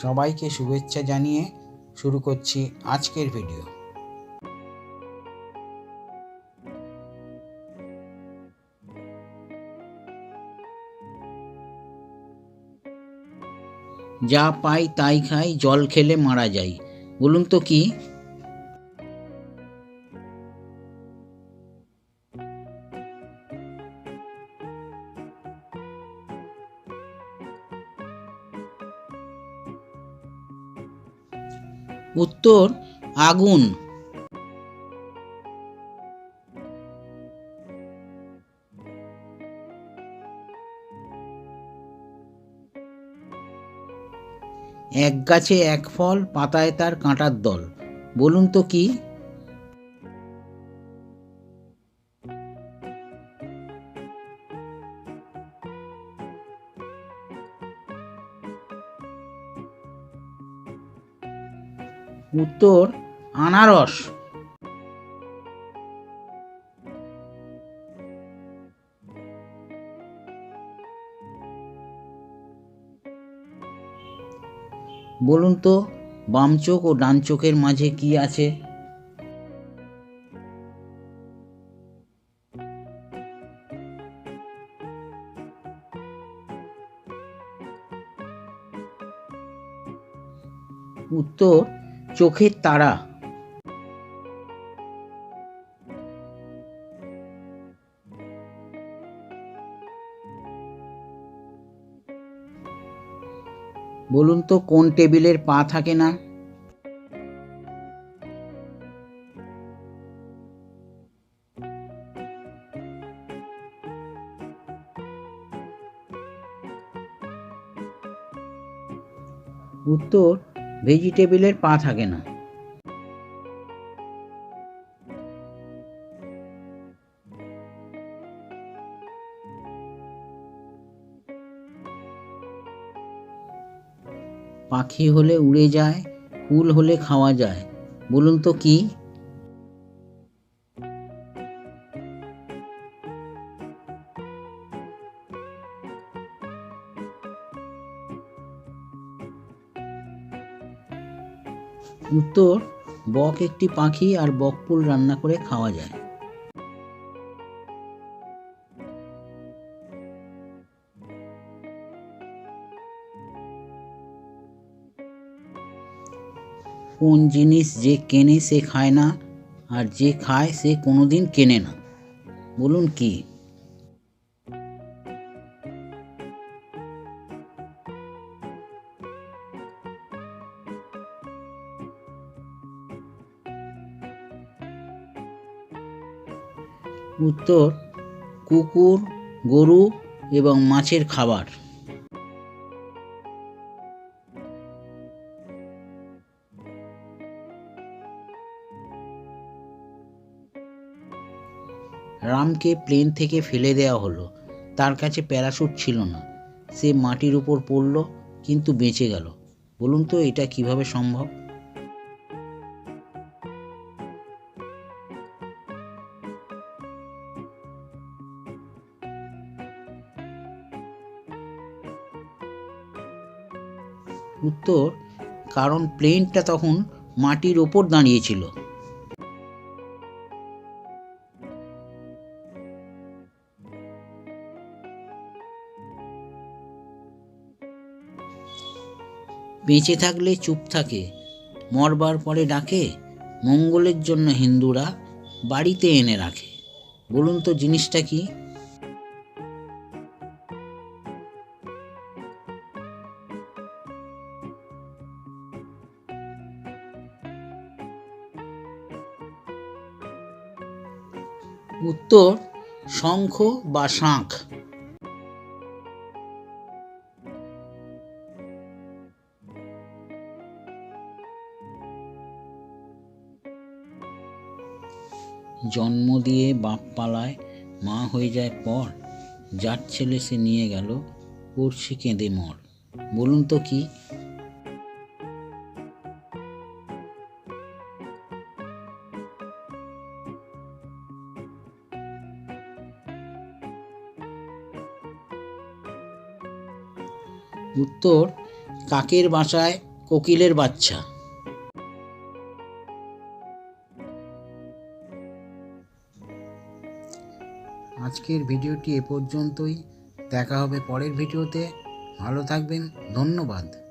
সবাইকে শুভেচ্ছা জানিয়ে শুরু করছি আজকের ভিডিও। যা পাই তাই খাই, জল খেলে মারা যাই, বলুন তো কি? উত্তর আগুন। এক গাছে এক ফল, পাতায় তার কাঁটার দল, বলুন তো কি? উত্তর আনারস। বলুন তো বাম চোখ ও ডান চোখের মাঝে কি আছে? উত্তর চোখের তারা। বলুন তো কোন টেবিলের পা থাকে না? উত্তর ভেজিটেবিলের পা থাকে না। পাখি হলে উড়ে যায়, ফুল হলে খাওয়া যায়, বলুন তো কি? উত্তর বক একটি পাখি, আর বকফুল রান্না করে খাওয়া যায়। কোন জিনিস যে কেনে সে খায় না, আর যে খায় সে কোনোদিন কেনে না, বলুন কি? উত্তর কুকুর, গরু এবং মাছের খাবার। রামকে প্লেন থেকে ফেলে দেওয়া হলো, তার কাছে প্যারাশুট ছিল না, সে মাটির উপর পড়ল কিন্তু বেঁচে গেল, বলুন তো এটা কিভাবে সম্ভব? উত্তর কারণ প্লেনটা তখন মাটির ওপর দাঁড়িয়েছিল। বেঁচে থাকলে চুপ থাকে, মরবার পরে ডাকে, মঙ্গলের জন্য হিন্দুরা বাড়িতে এনে রাখে, বলুন তো জিনিসটা কি? উত্তর শঙ্খ বা শাঁখ। জন্ম দিয়ে বাপ পালায়, মা হয়ে যায় পর, যার ছেলে সে নিয়ে গেল, পড়ছি কেঁদে মর, বলুন তো কি? উত্তর কাকের বাসায় কোকিলের বাচ্চা। আজকের ভিডিওটি এ পর্যন্তই। দেখা হবে পরের ভিডিওতে। ভালো থাকবেন। ধন্যবাদ।